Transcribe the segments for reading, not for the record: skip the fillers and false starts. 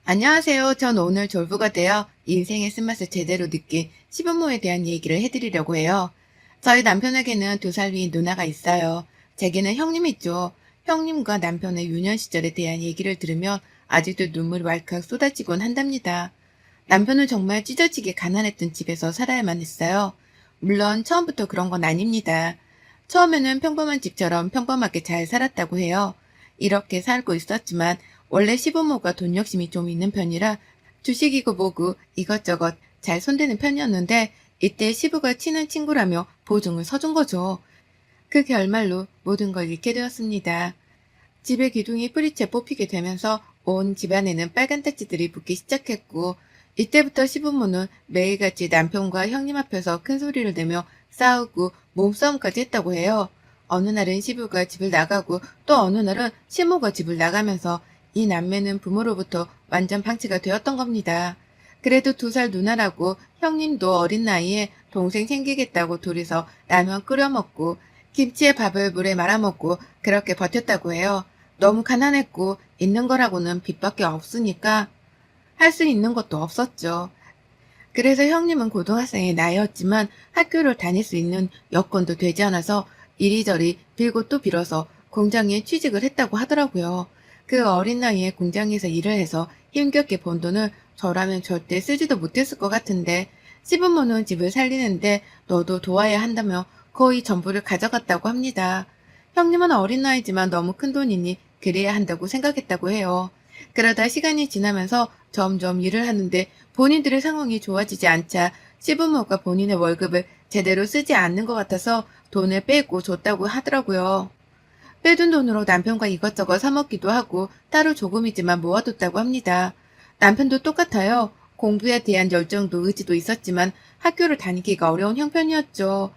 안녕하세요. 전 오늘 졸부가 되어 인생의 쓴맛을 제대로 느낀 시부모에 대한 얘기를 해드리려고 해요. 저희 남편에게는 2살 위인 누나가 있어요. 제게는 형님이 있죠. 형님과 남편의 유년 시절에 대한 얘기를 들으면 아직도 눈물이 왈칵 쏟아지곤 한답니다. 남편은 정말 찢어지게 가난했던 집에서 살아야만 했어요. 물론 처음부터 그런 건 아닙니다. 처음에는 평범한 집처럼 평범하게 잘 살았다고 해요. 이렇게 살고 있었지만 원래 시부모가 돈 욕심이 좀 있는 편이라 주식이고 뭐고 이것저것 잘 손대는 편이었는데 이때 시부가 친한 친구라며 보증을 서준 거죠. 그 결말로 모든 걸 잃게 되었습니다. 집의 기둥이 뿌리채 뽑히게 되면서 온 집안에는 빨간 딱지들이 붙기 시작했고 이때부터 시부모는 매일같이 남편과 형님 앞에서 큰 소리를 내며 싸우고 몸싸움까지 했다고 해요. 어느 날은 시부가 집을 나가고 또 어느 날은 시모가 집을 나가면서 이 남매는 부모로부터 완전 방치가 되었던 겁니다. 그래도 2살 누나라고 형님도 어린 나이에 동생 챙기겠다고 둘이서 라면 끓여 먹고 김치에 밥을 물에 말아 먹고 그렇게 버텼다고 해요. 너무 가난했고 있는 거라고는 빚밖에 없으니까 할 수 있는 것도 없었죠. 그래서 형님은 고등학생의 나이였지만 학교를 다닐 수 있는 여건도 되지 않아서 이리저리 빌고 또 빌어서 공장에 취직을 했다고 하더라고요. 그 어린 나이에 공장에서 일을 해서 힘겹게 번 돈을 저라면 절대 쓰지도 못했을 것 같은데 시부모는 집을 살리는데 너도 도와야 한다며 거의 전부를 가져갔다고 합니다. 형님은 어린 나이지만 너무 큰 돈이니 그래야 한다고 생각했다고 해요. 그러다 시간이 지나면서 점점 일을 하는데 본인들의 상황이 좋아지지 않자 시부모가 본인의 월급을 제대로 쓰지 않는 것 같아서 돈을 빼고 줬다고 하더라고요. 빼둔 돈으로 남편과 이것저것 사 먹기도 하고 따로 조금이지만 모아뒀다고 합니다. 남편도 똑같아요. 공부에 대한 열정도 의지도 있었지만 학교를 다니기가 어려운 형편이었죠.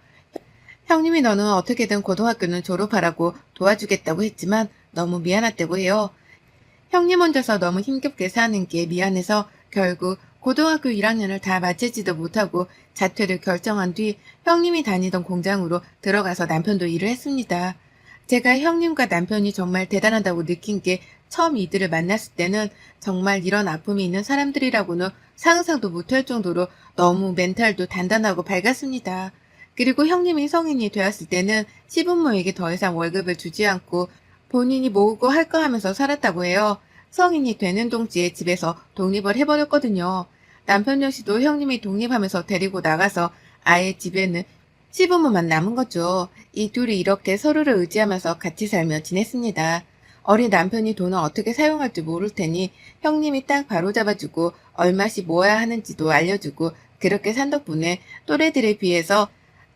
형님이 너는 어떻게든 고등학교는 졸업하라고 도와주겠다고 했지만 너무 미안하다고 해요. 형님 혼자서 너무 힘겹게 사는 게 미안해서 결국 고등학교 1학년을 다 마치지도 못하고 자퇴를 결정한 뒤 형님이 다니던 공장으로 들어가서 남편도 일을 했습니다. 제가 형님과 남편이 정말 대단하다고 느낀 게 처음 이들을 만났을 때는 정말 이런 아픔이 있는 사람들이라고는 상상도 못할 정도로 너무 멘탈도 단단하고 밝았습니다. 그리고 형님이 성인이 되었을 때는 시부모에게 더 이상 월급을 주지 않고 본인이 모으고 할 거 하면서 살았다고 해요. 성인이 되는 동시에 집에서 독립을 해버렸거든요. 남편 역시도 형님이 독립하면서 데리고 나가서 아예 집에는 시부모만 남은 거죠. 이 둘이 이렇게 서로를 의지하면서 같이 살며 지냈습니다. 어린 남편이 돈을 어떻게 사용할지 모를 테니 형님이 딱 바로잡아주고 얼마씩 모아야 하는지도 알려주고 그렇게 산 덕분에 또래들에 비해서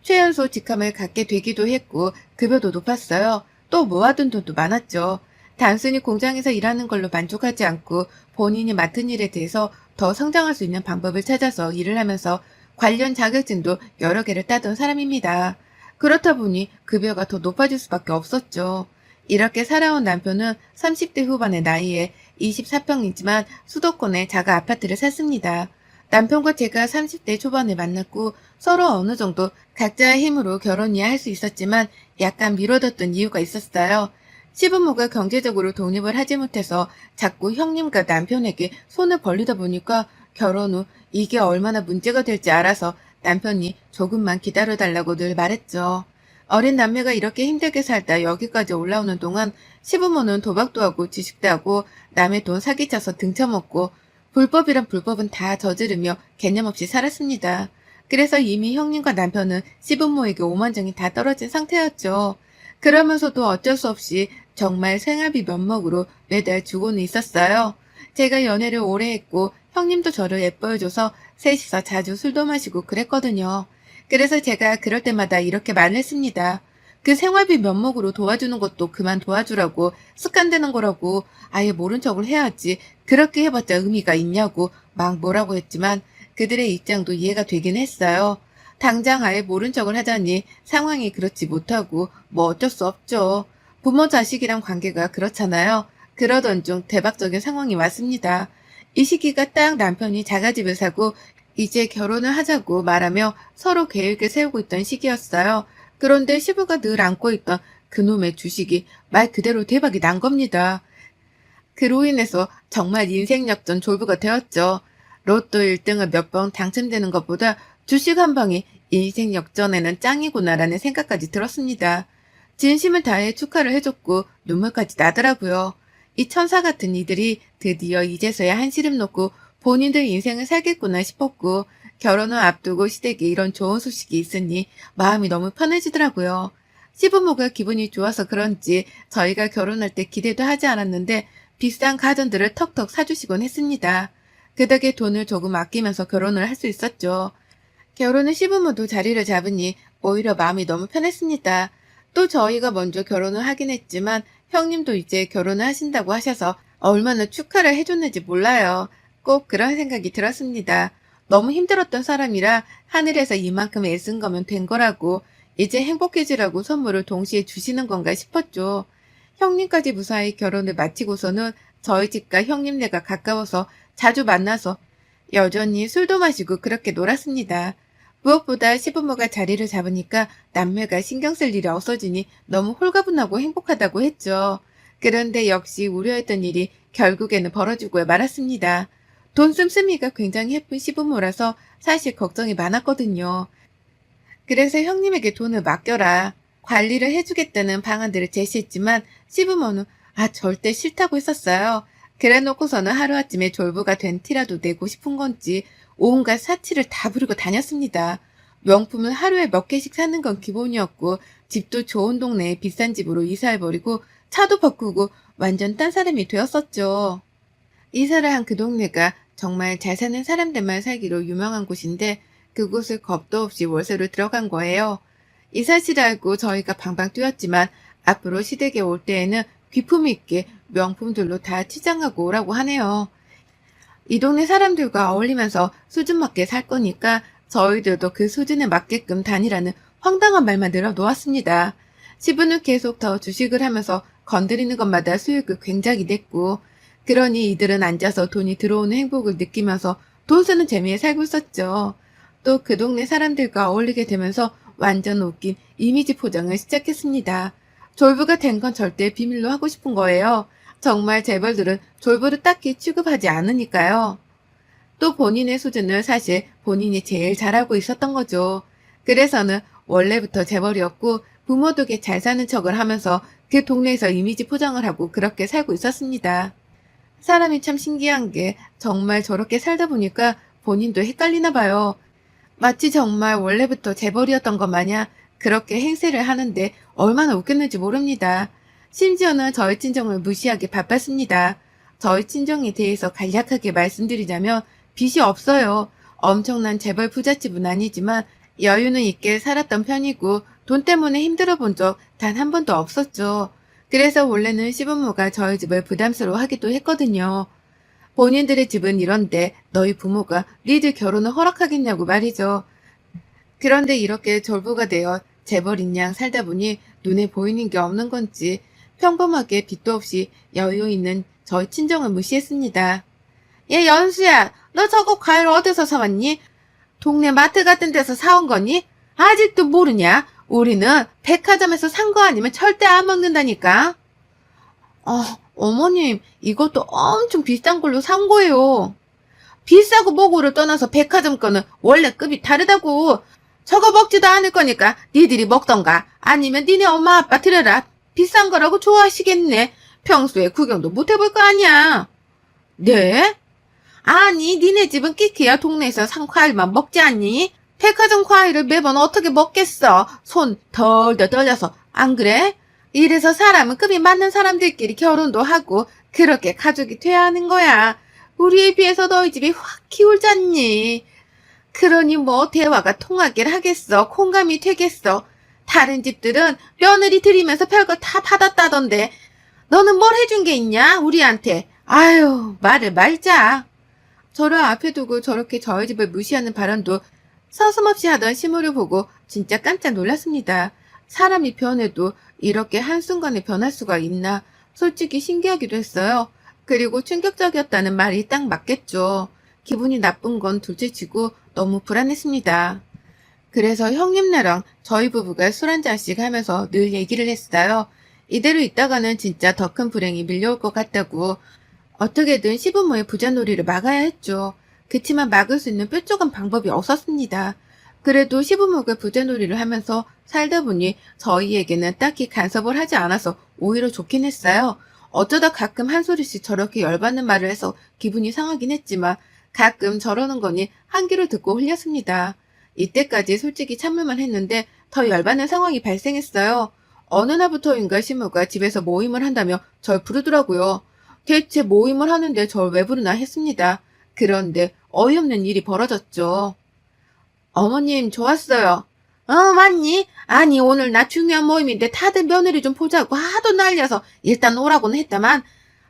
최연소 직함을 갖게 되기도 했고 급여도 높았어요. 또 모아둔 돈도 많았죠. 단순히 공장에서 일하는 걸로 만족하지 않고 본인이 맡은 일에 대해서 더 성장할 수 있는 방법을 찾아서 일을 하면서 관련 자격증도 여러 개를 따던 사람입니다. 그렇다 보니 급여가 더 높아질 수밖에 없었죠. 이렇게 살아온 남편은 30대 후반의 나이에 24평이지만 수도권의 작은 아파트를 샀습니다. 남편과 제가 30대 초반에 만났고 서로 어느 정도 각자의 힘으로 결혼이야 할 수 있었지만 약간 미뤄뒀던 이유가 있었어요. 시부모가 경제적으로 독립을 하지 못해서 자꾸 형님과 남편에게 손을 벌리다 보니까 결혼 후 이게 얼마나 문제가 될지 알아서 남편이 조금만 기다려달라고 늘 말했죠. 어린 남매가 이렇게 힘들게 살다 여기까지 올라오는 동안 시부모는 도박도 하고 주식도 하고 남의 돈 사기쳐서 등쳐먹고 불법이란 불법은 다 저지르며 개념 없이 살았습니다. 그래서 이미 형님과 남편은 시부모에게 오만정이 다 떨어진 상태였죠. 그러면서도 어쩔 수 없이 정말 생활비 면목으로 매달 주고는 있었어요. 제가 연애를 오래 했고 형님도 저를 예뻐해줘서 셋이서 자주 술도 마시고 그랬거든요. 그래서 제가 그럴 때마다 이렇게 말을 했습니다. 그 생활비 면목으로 도와주는 것도 그만 도와주라고 습관되는 거라고 아예 모른 척을 해야지 그렇게 해봤자 의미가 있냐고 막 뭐라고 했지만 그들의 입장도 이해가 되긴 했어요. 당장 아예 모른 척을 하자니 상황이 그렇지 못하고 뭐 어쩔 수 없죠. 부모 자식이란 관계가 그렇잖아요. 그러던 중 대박적인 상황이 왔습니다. 이 시기가 딱 남편이 자가집을 사고 이제 결혼을 하자고 말하며 서로 계획을 세우고 있던 시기였어요. 그런데 시부가 늘 안고 있던 그놈의 주식이 말 그대로 대박이 난 겁니다. 그로 인해서 정말 인생 역전 졸부가 되었죠. 로또 1등을 몇 번 당첨되는 것보다 주식 한 방이 인생 역전에는 짱이구나라는 생각까지 들었습니다. 진심을 다해 축하를 해줬고 눈물까지 나더라고요. 이 천사 같은 이들이 드디어 이제서야 한시름 놓고 본인들 인생을 살겠구나 싶었고 결혼을 앞두고 시댁에 이런 좋은 소식이 있으니 마음이 너무 편해지더라고요. 시부모가 기분이 좋아서 그런지 저희가 결혼할 때 기대도 하지 않았는데 비싼 가전들을 턱턱 사주시곤 했습니다. 그 덕에 돈을 조금 아끼면서 결혼을 할 수 있었죠. 결혼은 시부모도 자리를 잡으니 오히려 마음이 너무 편했습니다. 또 저희가 먼저 결혼을 하긴 했지만 형님도 이제 결혼을 하신다고 하셔서 얼마나 축하를 해줬는지 몰라요. 꼭 그런 생각이 들었습니다. 너무 힘들었던 사람이라 하늘에서 이만큼 애쓴 거면 된 거라고 이제 행복해지라고 선물을 동시에 주시는 건가 싶었죠. 형님까지 무사히 결혼을 마치고서는 저희 집과 형님네가 가까워서 자주 만나서 여전히 술도 마시고 그렇게 놀았습니다. 무엇보다 시부모가 자리를 잡으니까 남매가 신경 쓸 일이 없어지니 너무 홀가분하고 행복하다고 했죠. 그런데 역시 우려했던 일이 결국에는 벌어지고 말았습니다. 돈 씀씀이가 굉장히 예쁜 시부모라서 사실 걱정이 많았거든요. 그래서 형님에게 돈을 맡겨라. 관리를 해주겠다는 방안들을 제시했지만 시부모는 절대 싫다고 했었어요. 그래 놓고서는 하루아침에 졸부가 된 티라도 내고 싶은 건지 온갖 사치를 다 부리고 다녔습니다. 명품을 하루에 몇 개씩 사는 건 기본이었고 집도 좋은 동네에 비싼 집으로 이사해버리고 차도 바꾸고 완전 딴 사람이 되었었죠. 이사를 한 그 동네가 정말 잘 사는 사람들만 살기로 유명한 곳인데 그곳을 겁도 없이 월세로 들어간 거예요. 이 사실을 알고 저희가 방방 뛰었지만 앞으로 시댁에 올 때에는 귀품 있게 명품들로 다 치장하고 오라고 하네요. 이 동네 사람들과 어울리면서 수준 맞게 살 거니까 저희들도 그 수준에 맞게끔 다니라는 황당한 말만 늘어놓았습니다. 시부는 계속 더 주식을 하면서 건드리는 것마다 수익을 굉장히 냈고 그러니 이들은 앉아서 돈이 들어오는 행복을 느끼면서 돈 쓰는 재미에 살고 있었죠. 또 그 동네 사람들과 어울리게 되면서 완전 웃긴 이미지 포장을 시작했습니다. 졸부가 된 건 절대 비밀로 하고 싶은 거예요. 정말 재벌들은 졸부를 딱히 취급하지 않으니까요. 또 본인의 수준을 사실 본인이 제일 잘하고 있었던 거죠. 그래서는 원래부터 재벌이었고 부모 덕에 잘 사는 척을 하면서 그 동네에서 이미지 포장을 하고 그렇게 살고 있었습니다. 사람이 참 신기한 게 정말 저렇게 살다 보니까 본인도 헷갈리나 봐요. 마치 정말 원래부터 재벌이었던 것 마냥 그렇게 행세를 하는데 얼마나 웃겼는지 모릅니다. 심지어는 저희 친정을 무시하게 바빴습니다. 저희 친정에 대해서 간략하게 말씀드리자면 빚이 없어요. 엄청난 재벌 부잣집은 아니지만 여유는 있게 살았던 편이고 돈 때문에 힘들어 본 적 단 한 번도 없었죠. 그래서 원래는 시부모가 저희 집을 부담스러워하기도 했거든요. 본인들의 집은 이런데 너희 부모가 니들 결혼을 허락하겠냐고 말이죠. 그런데 이렇게 졸부가 되어 재벌인 양 살다 보니 눈에 보이는 게 없는 건지 평범하게 빚도 없이 여유 있는 저희 친정을 무시했습니다. 얘 연수야, 너 저거 과일 어디서 사왔니? 동네 마트 같은 데서 사온 거니? 아직도 모르냐? 우리는 백화점에서 산 거 아니면 절대 안 먹는다니까. 어머님, 이것도 엄청 비싼 걸로 산 거예요. 비싸고 뭐고를 떠나서 백화점 거는 원래 급이 다르다고. 저거 먹지도 않을 거니까 니들이 먹던가 아니면 니네 엄마 아빠 드려라. 비싼 거라고 좋아하시겠네. 평소에 구경도 못 해볼 거 아니야. 네? 아니, 니네 집은 끼키야 동네에서 산 과일만 먹지 않니? 백화점 과일을 매번 어떻게 먹겠어. 손 덜덜 떨려서. 안 그래? 이래서 사람은 급이 맞는 사람들끼리 결혼도 하고 그렇게 가족이 돼야 하는 거야. 우리에 비해서 너희 집이 확 기울잖니. 그러니 뭐 대화가 통하길 하겠어. 공감이 되겠어. 다른 집들은 며느리 들이면서 별거 다 받았다던데 너는 뭘 해준 게 있냐 우리한테. 아유, 말을 말자. 저를 앞에 두고 저렇게 저희 집을 무시하는 발언도 서슴없이 하던 시모를 보고 진짜 깜짝 놀랐습니다. 사람이 변해도 이렇게 한순간에 변할 수가 있나 솔직히 신기하기도 했어요. 그리고 충격적이었다는 말이 딱 맞겠죠. 기분이 나쁜 건 둘째치고 너무 불안했습니다. 그래서 형님네랑 저희 부부가 술 한잔씩 하면서 늘 얘기를 했어요. 이대로 있다가는 진짜 더 큰 불행이 밀려올 것 같다고. 어떻게든 시부모의 부자놀이를 막아야 했죠. 그치만 막을 수 있는 뾰족한 방법이 없었습니다. 그래도 시부모가 부자놀이를 하면서 살다 보니 저희에게는 딱히 간섭을 하지 않아서 오히려 좋긴 했어요. 어쩌다 가끔 한 소리씩 저렇게 열받는 말을 해서 기분이 상하긴 했지만 가끔 저러는 거니 한 귀로 듣고 흘렸습니다. 이때까지 솔직히 참을만 했는데 더 열받는 상황이 발생했어요. 어느 날부터인가 시모가 집에서 모임을 한다며 절 부르더라고요. 대체 모임을 하는데 절 왜 부르나 했습니다. 그런데 어이없는 일이 벌어졌죠. 어머님, 좋았어요. 맞니? 아니, 오늘 나 중요한 모임인데 다들 며느리 좀 보자고 하도 날려서 일단 오라고는 했다만,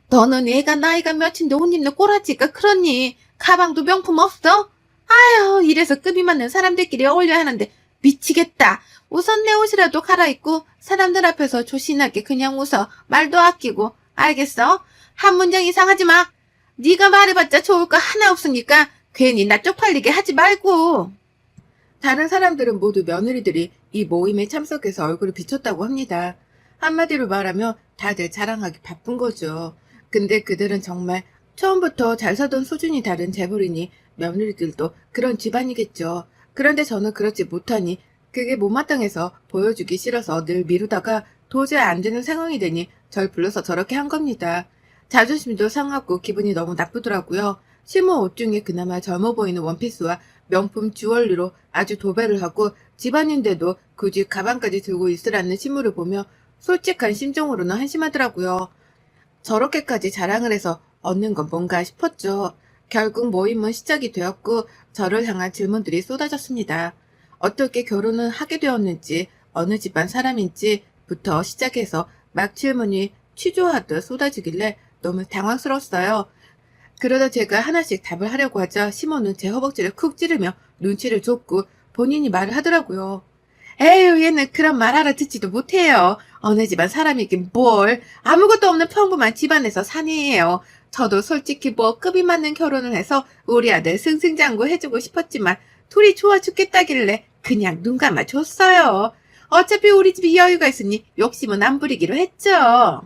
너는 애가 나이가 몇인데 옷 입는 꼬라지가 그렇니? 가방도 명품 없어? 아유, 이래서 급이 맞는 사람들끼리 어울려야 하는데 미치겠다. 우선 내 옷이라도 갈아입고 사람들 앞에서 조신하게 그냥 웃어. 말도 아끼고. 알겠어? 한 문장 이상 하지 마. 네가 말해봤자 좋을 거 하나 없으니까 괜히 나 쪽팔리게 하지 말고. 다른 사람들은 모두 며느리들이 이 모임에 참석해서 얼굴을 비췄다고 합니다. 한마디로 말하면 다들 자랑하기 바쁜 거죠. 근데 그들은 정말 처음부터 잘 살던 수준이 다른 재벌이니 며느리들도 그런 집안이겠죠. 그런데 저는 그렇지 못하니 그게 못마땅해서 보여주기 싫어서 늘 미루다가 도저히 안 되는 상황이 되니 절 불러서 저렇게 한 겁니다. 자존심도 상하고 기분이 너무 나쁘더라고요. 시모 옷 중에 그나마 젊어 보이는 원피스와 명품 주얼리로 아주 도배를 하고 집안인데도 굳이 가방까지 들고 있으라는 시모를 보며 솔직한 심정으로는 한심하더라고요. 저렇게까지 자랑을 해서 얻는 건 뭔가 싶었죠. 결국 모임은 시작이 되었고 저를 향한 질문들이 쏟아졌습니다. 어떻게 결혼을 하게 되었는지, 어느 집안 사람인지부터 시작해서 막 질문이 취조하듯 쏟아지길래 너무 당황스러웠어요. 그러다 제가 하나씩 답을 하려고 하자 시몬은 제 허벅지를 쿡 찌르며 눈치를 줬고 본인이 말을 하더라고요. 에휴, 얘는 그런 말 알아듣지도 못해요. 어느 집안 사람이긴 뭘. 아무것도 없는 평범한 집안에서 사내예요. 저도 솔직히 뭐 급이 맞는 결혼을 해서 우리 아들 승승장구 해주고 싶었지만 둘이 좋아 죽겠다길래 그냥 눈 감아 줬어요. 어차피 우리 집이 여유가 있으니 욕심은 안 부리기로 했죠.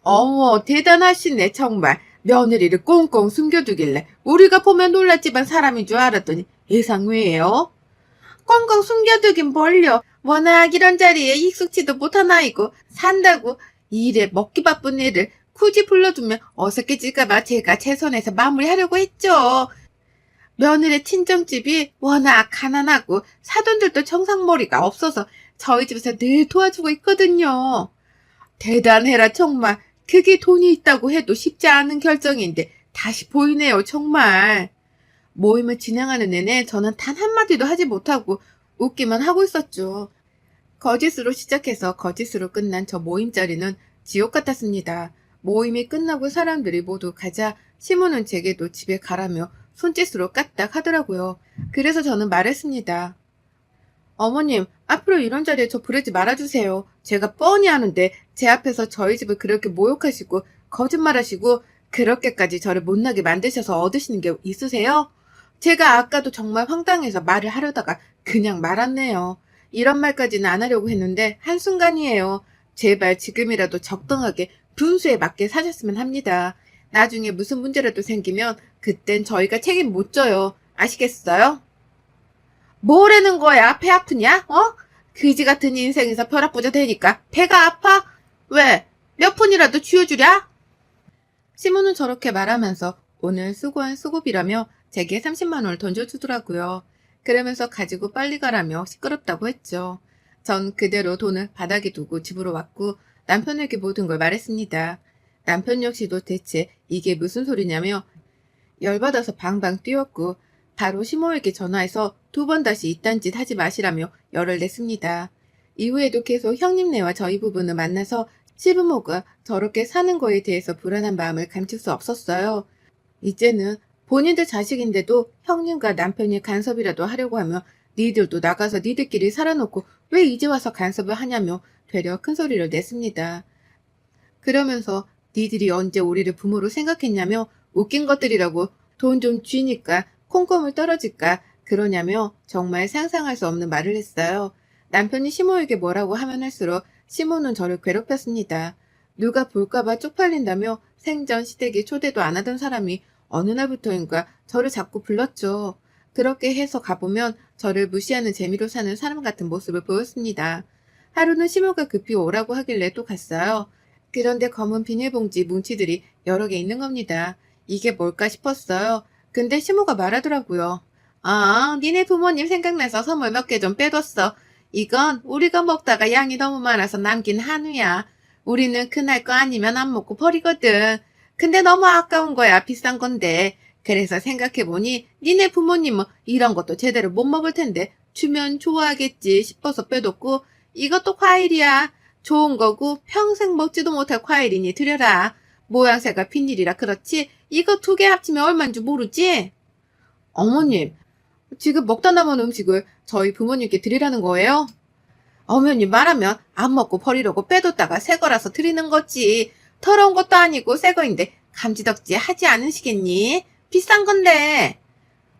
어머, 대단하시네, 정말. 며느리를 꽁꽁 숨겨두길래 우리가 보면 놀랐지만 사람인 줄 알았더니 예상외예요. 꽁꽁 숨겨두긴 뭘요. 워낙 이런 자리에 익숙지도 못한 아이고 산다고 일에 먹기 바쁜 애를 굳이 불러두면 어색해질까봐 제가 최선에서 마무리하려고 했죠. 며느리 친정집이 워낙 가난하고 사돈들도 정상머리가 없어서 저희 집에서 늘 도와주고 있거든요. 대단해라 정말. 그게 돈이 있다고 해도 쉽지 않은 결정인데 다시 보이네요 정말. 모임을 진행하는 내내 저는 단 한마디도 하지 못하고 웃기만 하고 있었죠. 거짓으로 시작해서 거짓으로 끝난 저 모임 자리는 지옥 같았습니다. 모임이 끝나고 사람들이 모두 가자 시몬은 제게도 집에 가라며 손짓으로 까딱 하더라고요. 그래서 저는 말했습니다. 어머님, 앞으로 이런 자리에 저 부르지 말아주세요. 제가 뻔히 아는데 제 앞에서 저희 집을 그렇게 모욕하시고 거짓말하시고 그렇게까지 저를 못나게 만드셔서 얻으시는 게 있으세요? 제가 아까도 정말 황당해서 말을 하려다가 그냥 말았네요. 이런 말까지는 안 하려고 했는데 한순간이에요. 제발 지금이라도 적당하게 분수에 맞게 사셨으면 합니다. 나중에 무슨 문제라도 생기면 그땐 저희가 책임 못 져요. 아시겠어요? 뭐라는 거야? 배 아프냐? 그지 같은 인생에서 벼락부자 되니까 배가 아파? 왜? 몇 푼이라도 쥐어주랴? 시몬은 저렇게 말하면서 오늘 수고한 수고비라며 제게 30만 원을 던져주더라고요. 그러면서 가지고 빨리 가라며 시끄럽다고 했죠. 전 그대로 돈을 바닥에 두고 집으로 왔고 남편에게 모든 걸 말했습니다. 남편 역시도 대체 이게 무슨 소리냐며 열받아서 방방 뛰었고 바로 시모에게 전화해서 2번 다시 이딴 짓 하지 마시라며 열을 냈습니다. 이후에도 계속 형님네와 저희 부부는 만나서 시부모가 저렇게 사는 거에 대해서 불안한 마음을 감출 수 없었어요. 이제는 본인들 자식인데도 형님과 남편이 간섭이라도 하려고 하며 니들도 나가서 니들끼리 살아놓고 왜 이제 와서 간섭을 하냐며 되려 큰 소리를 냈습니다. 그러면서 니들이 언제 우리를 부모로 생각했냐며 웃긴 것들이라고 돈 좀 쥐니까 콩고물 떨어질까 그러냐며 정말 상상할 수 없는 말을 했어요. 남편이 시모에게 뭐라고 하면 할수록 시모는 저를 괴롭혔습니다. 누가 볼까봐 쪽팔린다며 생전 시댁에 초대도 안 하던 사람이 어느 날부터인가 저를 자꾸 불렀죠. 그렇게 해서 가보면 저를 무시하는 재미로 사는 사람 같은 모습을 보였습니다. 하루는 시모가 급히 오라고 하길래 또 갔어요. 그런데 검은 비닐봉지 뭉치들이 여러 개 있는 겁니다. 이게 뭘까 싶었어요. 근데 시모가 말하더라고요. 아, 니네 부모님 생각나서 선물 몇 개 좀 빼뒀어. 이건 우리가 먹다가 양이 너무 많아서 남긴 한우야. 우리는 그날 거 아니면 안 먹고 버리거든. 근데 너무 아까운 거야. 비싼 건데. 그래서 생각해보니 니네 부모님은 이런 것도 제대로 못 먹을 텐데 주면 좋아하겠지 싶어서 빼뒀고, 이것도 과일이야. 좋은 거고 평생 먹지도 못할 과일이니 드려라. 모양새가 비닐이라 그렇지 이거 2개 합치면 얼마인 줄 모르지? 어머님, 지금 먹다 남은 음식을 저희 부모님께 드리라는 거예요? 어머님 말하면 안 먹고 버리려고 빼뒀다가 새 거라서 드리는 거지. 더러운 것도 아니고 새 거인데 감지덕지 하지 않으시겠니? 비싼 건데.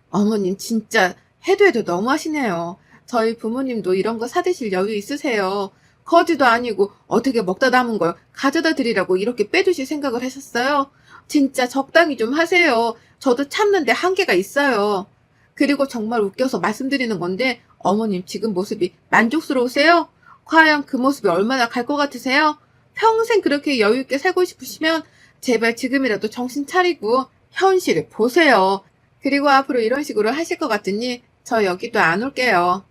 어머님 진짜 해도 너무하시네요. 저희 부모님도 이런 거 사드실 여유 있으세요. 거지도 아니고 어떻게 먹다 남은 걸 가져다 드리라고 이렇게 빼두실 생각을 하셨어요? 진짜 적당히 좀 하세요. 저도 참는데 한계가 있어요. 그리고 정말 웃겨서 말씀드리는 건데 어머님 지금 모습이 만족스러우세요? 과연 그 모습이 얼마나 갈 것 같으세요? 평생 그렇게 여유 있게 살고 싶으시면 제발 지금이라도 정신 차리고 현실을 보세요. 그리고 앞으로 이런 식으로 하실 것 같으니 저 여기도 안 올게요.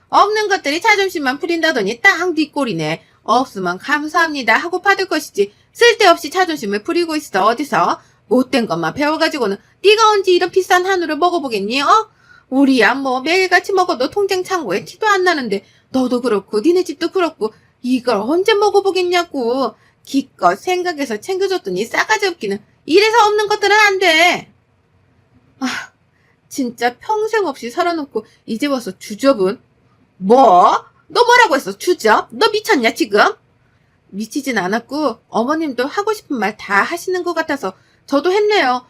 없는 것들이 자존심만 부린다더니 딱 네 꼴이네. 없으면 감사합니다 하고 받을 것이지 쓸데없이 자존심을 부리고 있어. 어디서 못된 것만 배워가지고는 네가 언제 이런 비싼 한우를 먹어보겠니? 어? 우리야 뭐 매일같이 먹어도 통장 창고에 티도 안 나는데 너도 그렇고 니네 집도 그렇고 이걸 언제 먹어보겠냐고. 기껏 생각해서 챙겨줬더니 싸가지 없기는. 이래서 없는 것들은 안 돼. 아, 진짜 평생 없이 살아놓고 이제 와서 주접은? 뭐? 너 뭐라고 했어? 주접? 너 미쳤냐 지금? 미치진 않았고 어머님도 하고 싶은 말 다 하시는 것 같아서 저도 했네요.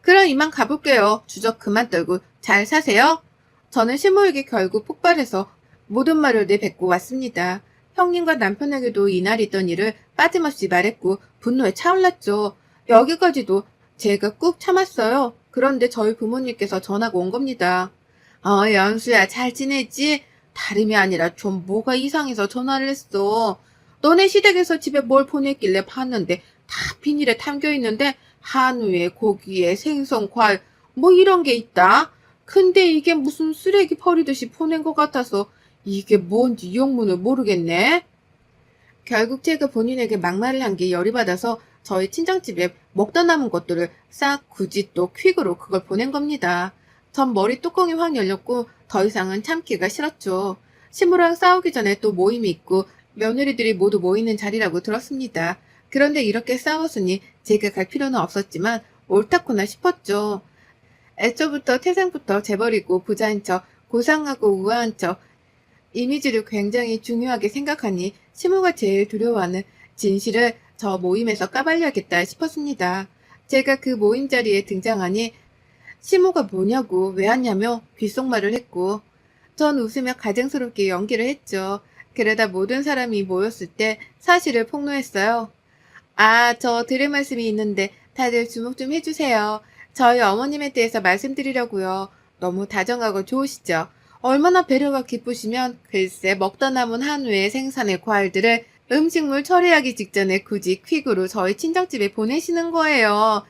그럼 이만 가볼게요. 주접 그만 떨고 잘 사세요. 저는 시모에게 결국 폭발해서 모든 말을 내뱉고 왔습니다. 형님과 남편에게도 이날 있던 일을 빠짐없이 말했고 분노에 차올랐죠. 여기까지도 제가 꾹 참았어요. 그런데 저희 부모님께서 전화가 온 겁니다. 연수야 잘 지냈지? 다름이 아니라 좀 뭐가 이상해서 전화를 했어. 너네 시댁에서 집에 뭘 보냈길래 봤는데 다 비닐에 담겨있는데 한우에 고기에 생선, 과일 뭐 이런 게 있다. 근데 이게 무슨 쓰레기 버리듯이 보낸 것 같아서 이게 뭔지 영문을 모르겠네. 결국 제가 본인에게 막말을 한 게 열이 받아서 저희 친정집에 먹다 남은 것들을 싹 굳이 또 퀵으로 그걸 보낸 겁니다. 전 머리 뚜껑이 확 열렸고 더 이상은 참기가 싫었죠. 시무랑 싸우기 전에 또 모임이 있고 며느리들이 모두 모이는 자리라고 들었습니다. 그런데 이렇게 싸웠으니 제가 갈 필요는 없었지만 옳다구나 싶었죠. 애초부터 태생부터 재벌이고 부자인 척, 고상하고 우아한 척, 이미지를 굉장히 중요하게 생각하니 시모가 제일 두려워하는 진실을 저 모임에서 까발려야겠다 싶었습니다. 제가 그 모임 자리에 등장하니 시모가 뭐냐고 왜 왔냐며 귓속말을 했고 전 웃으며 가증스럽게 연기를 했죠. 그러다 모든 사람이 모였을 때 사실을 폭로했어요. 아, 저 드릴 말씀이 있는데 다들 주목 좀 해주세요. 저희 어머님에 대해서 말씀드리려고요. 너무 다정하고 좋으시죠? 얼마나 배려가 깊으시면 글쎄 먹다 남은 한우의 생산의 과일들을 음식물 처리하기 직전에 굳이 퀵으로 저희 친정집에 보내시는 거예요.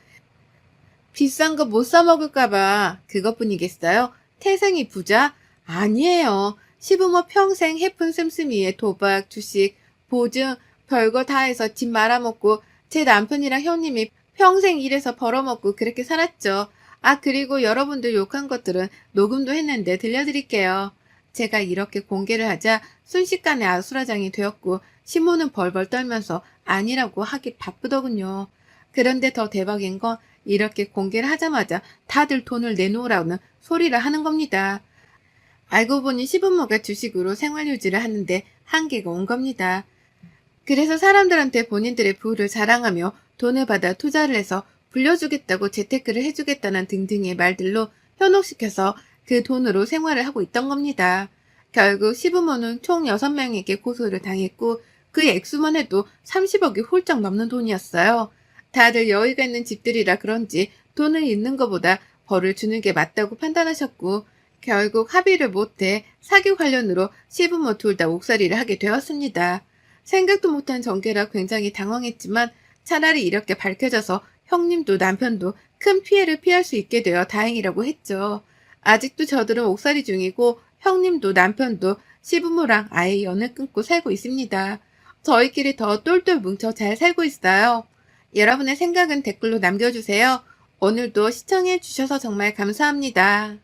비싼 거 못 사 먹을까봐 그것뿐이겠어요? 태생이 부자? 아니에요. 시부모 평생 해픈 씀씀이에 도박, 주식, 보증, 별거 다 해서 집 말아먹고 제 남편이랑 형님이 평생 일해서 벌어먹고 그렇게 살았죠. 아, 그리고 여러분들 욕한 것들은 녹음도 했는데 들려드릴게요. 제가 이렇게 공개를 하자 순식간에 아수라장이 되었고 시모는 벌벌 떨면서 아니라고 하기 바쁘더군요. 그런데 더 대박인 건 이렇게 공개를 하자마자 다들 돈을 내놓으라는 소리를 하는 겁니다. 알고 보니 시부모가 주식으로 생활유지를 하는데 한계가 온 겁니다. 그래서 사람들한테 본인들의 부를 자랑하며 돈을 받아 투자를 해서 불려주겠다고 재테크를 해주겠다는 등등의 말들로 현혹시켜서 그 돈으로 생활을 하고 있던 겁니다. 결국 시부모는 총 6명에게 고소를 당했고 그 액수만 해도 30억이 훌쩍 넘는 돈이었어요. 다들 여유가 있는 집들이라 그런지 돈을 잃는 것보다 벌을 주는 게 맞다고 판단하셨고, 결국 합의를 못해 사기 관련으로 시부모 둘 다 옥살이를 하게 되었습니다. 생각도 못한 전개라 굉장히 당황했지만 차라리 이렇게 밝혀져서 형님도 남편도 큰 피해를 피할 수 있게 되어 다행이라고 했죠. 아직도 저들은 옥살이 중이고 형님도 남편도 시부모랑 아예 연을 끊고 살고 있습니다. 저희끼리 더 똘똘 뭉쳐 잘 살고 있어요. 여러분의 생각은 댓글로 남겨주세요. 오늘도 시청해주셔서 정말 감사합니다.